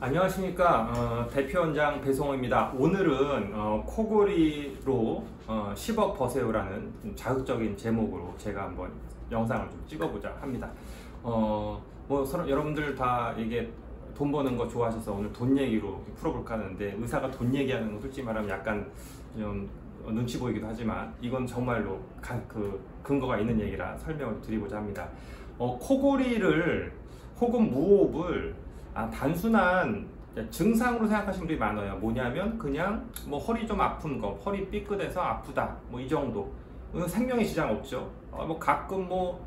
안녕하십니까. 대표원장 배송호입니다. 오늘은 코골이로 10억 버세요라는 자극적인 제목으로 제가 한번 영상을 좀 찍어보자 합니다. 여러분들 다 이게 돈 버는 거 좋아하셔서 오늘 돈 얘기로 풀어볼까 하는데, 의사가 돈 얘기하는 거 솔직히 말하면 약간 좀 눈치 보이기도 하지만 이건 정말로 근거가 있는 얘기라 설명을 드리고자 합니다. 코골이를 혹은 무호흡을 단순한 증상으로 생각하시는 분들이 많아요. 뭐냐면 그냥 뭐 허리 좀 아픈 거, 허리 삐끗해서 아프다, 뭐 이 정도. 생명에 지장 없죠. 뭐 가끔 뭐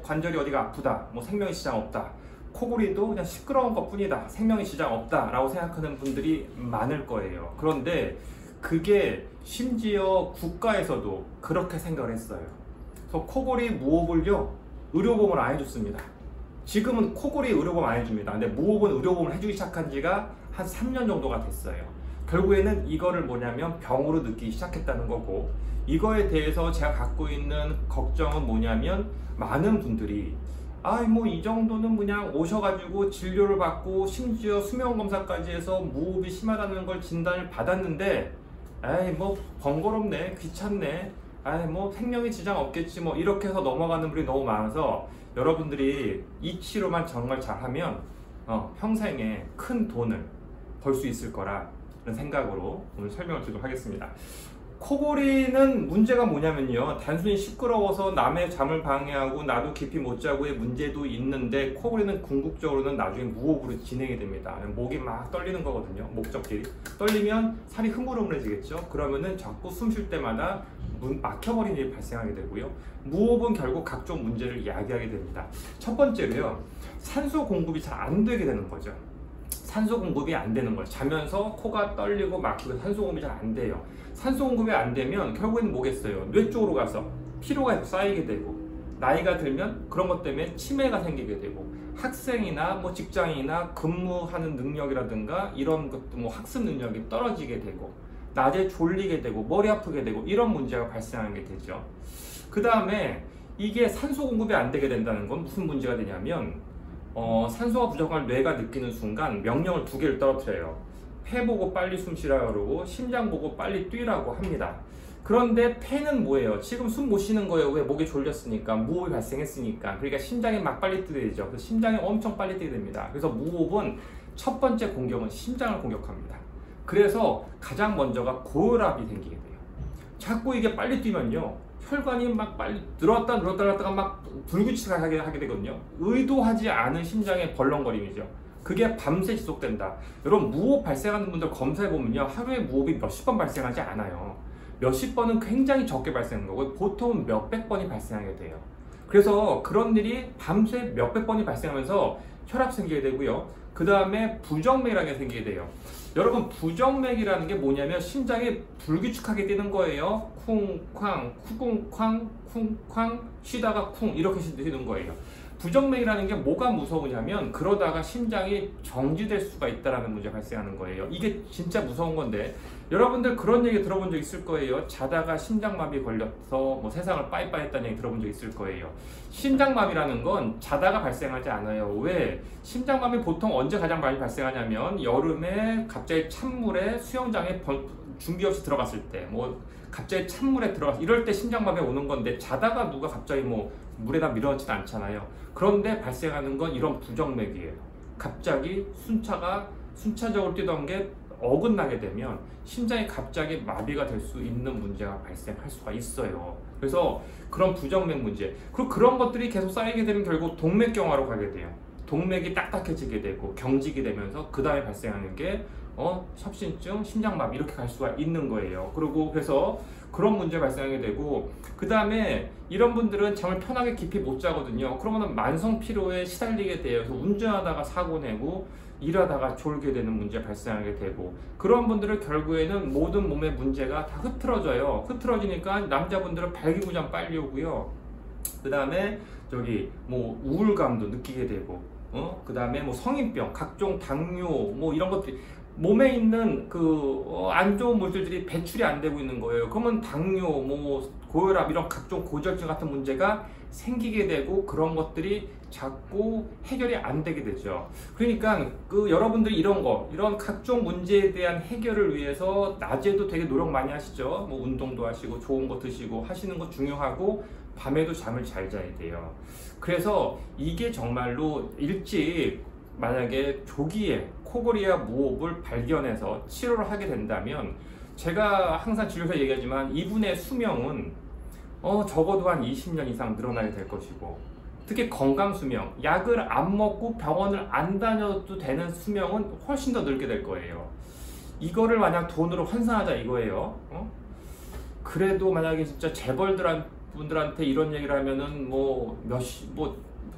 관절이 어디가 아프다, 뭐 생명에 지장 없다. 코골이도 그냥 시끄러운 것 뿐이다, 생명에 지장 없다 라고 생각하는 분들이 많을 거예요. 그런데 그게 심지어 국가에서도 그렇게 생각을 했어요. 그래서 코골이 무호흡을요, 의료보험을 안 해줬습니다. 지금은 코골이 의료보험 안 해줍니다. 근데 무호흡은 의료보험을 해주기 시작한 지가 한 3년 정도가 됐어요. 결국에는 이거를 뭐냐면 병으로 느끼기 시작했다는 거고, 이거에 대해서 제가 갖고 있는 걱정은 뭐냐면, 많은 분들이 뭐 이 정도는 그냥 오셔가지고 진료를 받고 심지어 수면검사까지 해서 무호흡이 심하다는 걸 진단을 받았는데, 뭐 번거롭네, 귀찮네, 뭐 생명에 지장 없겠지, 뭐 이렇게 해서 넘어가는 분이 너무 많아서, 여러분들이 이 치료만 정말 잘하면 평생에 큰 돈을 벌 수 있을 거라는 생각으로 오늘 설명을 드리도록 하겠습니다. 코골이는 문제가 뭐냐면요, 단순히 시끄러워서 남의 잠을 방해하고 나도 깊이 못 자고의 문제도 있는데, 코골이는 궁극적으로는 나중에 무호흡으로 진행이 됩니다. 목이 막 떨리는 거거든요. 목적끼리 떨리면 살이 흐물흐물해지겠죠. 그러면은 자꾸 숨 쉴 때마다 막혀버리는 일이 발생하게 되고요. 무호흡은 결국 각종 문제를 야기하게 됩니다. 첫 번째로요, 산소 공급이 잘 안 되게 되는 거죠. 산소 공급이 안 되는 거예요. 자면서 코가 떨리고 막히고 산소 공급이 잘 안 돼요. 산소 공급이 안 되면 결국에는 뭐겠어요? 뇌 쪽으로 가서 피로가 쌓이게 되고, 나이가 들면 그런 것 때문에 치매가 생기게 되고, 학생이나 뭐 직장인이나 근무하는 능력이라든가 이런 것도 뭐 학습 능력이 떨어지게 되고, 낮에 졸리게 되고 머리 아프게 되고, 이런 문제가 발생하게 되죠. 그 다음에 이게 산소 공급이 안 되게 된다는 건 무슨 문제가 되냐면, 산소가 부족한 뇌가 느끼는 순간 명령을 두 개를 떨어뜨려요. 폐 보고 빨리 숨 쉬라고 그러고, 심장 보고 빨리 뛰라고 합니다. 그런데 폐는 뭐예요? 지금 숨 못 쉬는 거예요. 왜? 목이 졸렸으니까, 무호흡이 발생했으니까. 그러니까 심장이 막 빨리 뛰게 되죠. 그래서 심장이 엄청 빨리 뛰게 됩니다. 그래서 무호흡은 첫 번째 공격은 심장을 공격합니다. 그래서 가장 먼저가 고혈압이 생기게 돼요. 자꾸 이게 빨리 뛰면요, 혈관이 막 빨리 들어왔다 놨다가 막 불규칙하게 하게 되거든요. 의도하지 않은 심장의 벌렁거림이죠. 그게 밤새 지속된다. 여러분, 무호흡 발생하는 분들 검사해보면요, 하루에 무호흡이 몇십 번 발생하지 않아요. 몇십 번은 굉장히 적게 발생하는 거고, 보통은 몇백 번이 발생하게 돼요. 그래서 그런 일이 밤새 몇백 번이 발생하면서 혈압 생기게 되고요. 그 다음에 부정맥이라는 게 생기게 돼요. 여러분, 부정맥이라는 게 뭐냐면 심장이 불규칙하게 뛰는 거예요. 쿵쾅, 쿠궁쾅, 쿵쾅, 쉬다가 쿵, 이렇게 뛰는 거예요. 부정맥이라는 게 뭐가 무서우냐면, 그러다가 심장이 정지될 수가 있다는 문제가 발생하는 거예요. 이게 진짜 무서운 건데, 여러분들 그런 얘기 들어본 적 있을 거예요. 자다가 심장마비 걸려서 뭐 세상을 빠이빠이 했다는 얘기 들어본 적 있을 거예요. 심장마비라는 건 자다가 발생하지 않아요. 왜? 심장마비 보통 언제 가장 많이 발생하냐면, 여름에 갑자기 찬물에 수영장에 준비 없이 들어갔을 때, 뭐 갑자기 찬물에 들어가서 이럴 때 심장마비가 오는 건데, 자다가 누가 갑자기 뭐 물에다 밀어넣지는 않잖아요. 그런데 발생하는 건 이런 부정맥이에요. 갑자기 순차적으로 뛰던 게 어긋나게 되면 심장이 갑자기 마비가 될 수 있는 문제가 발생할 수가 있어요. 그래서 그런 부정맥 문제, 그리고 그런 것들이 계속 쌓이게 되면 결국 동맥경화로 가게 돼요. 동맥이 딱딱해지게 되고 경직이 되면서 그 다음에 발생하는 게 협심증, 심장마비, 이렇게 갈 수가 있는 거예요. 그래서 그런 문제 발생하게 되고, 그 다음에 이런 분들은 잠을 편하게 깊이 못 자거든요. 그러면 만성 피로에 시달리게 돼요. 그래서 운전하다가 사고 내고, 일하다가 졸게 되는 문제 발생하게 되고, 그런 분들은 결국에는 모든 몸의 문제가 다 흐트러져요. 흐트러지니까 남자분들은 발기부전 빨리 오고요. 그 다음에 뭐 우울감도 느끼게 되고, 그 다음에 뭐 성인병, 각종 당뇨, 뭐 이런 것들이 몸에 있는 안 좋은 물질들이 배출이 안 되고 있는 거예요. 그러면 당뇨, 뭐 고혈압 이런 각종 고지혈증 같은 문제가 생기게 되고 그런 것들이 자꾸 해결이 안 되게 되죠. 그러니까 여러분들이 이런 각종 문제에 대한 해결을 위해서 낮에도 되게 노력 많이 하시죠. 뭐 운동도 하시고 좋은 거 드시고 하시는 거 중요하고 밤에도 잠을 잘 자야 돼요. 그래서 이게 정말로 일찍 만약에 조기에 코골이와 무호흡을 발견해서 치료를 하게 된다면 제가 항상 진료에서 얘기하지만 이분의 수명은 적어도 한 20년 이상 늘어나게 될 것이고, 특히 건강수명, 약을 안 먹고 병원을 안 다녀도 되는 수명은 훨씬 더 늘게 될 거예요. 이거를 만약 돈으로 환산하자 이거예요. 그래도 만약에 진짜 재벌분들한테 이런 얘기를 하면은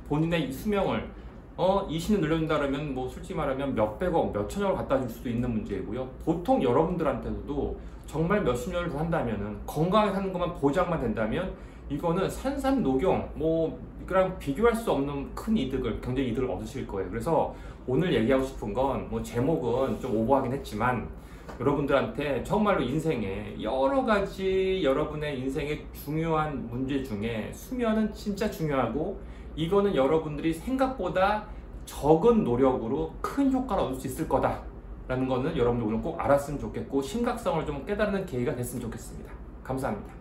본인의 수명을 20년 늘려준다 그러면 솔직히 말하면 몇백억, 몇천억을 갖다 줄 수도 있는 문제이고요. 보통 여러분들한테도 정말 몇십 년을 더 한다면은, 건강하게 사는 것만 보장만 된다면 이거는 산산녹용 이거랑 비교할 수 없는 큰 이득을, 경제 이득을 얻으실 거예요. 그래서 오늘 얘기하고 싶은 건 제목은 좀 오버하긴 했지만 여러분들한테 정말로 인생에 여러 가지 여러분의 인생의 중요한 문제 중에 수면은 진짜 중요하고, 이거는 여러분들이 생각보다 적은 노력으로 큰 효과를 얻을 수 있을 거다 라는 거는 여러분들 오늘 꼭 알았으면 좋겠고 심각성을 좀 깨닫는 계기가 됐으면 좋겠습니다. 감사합니다.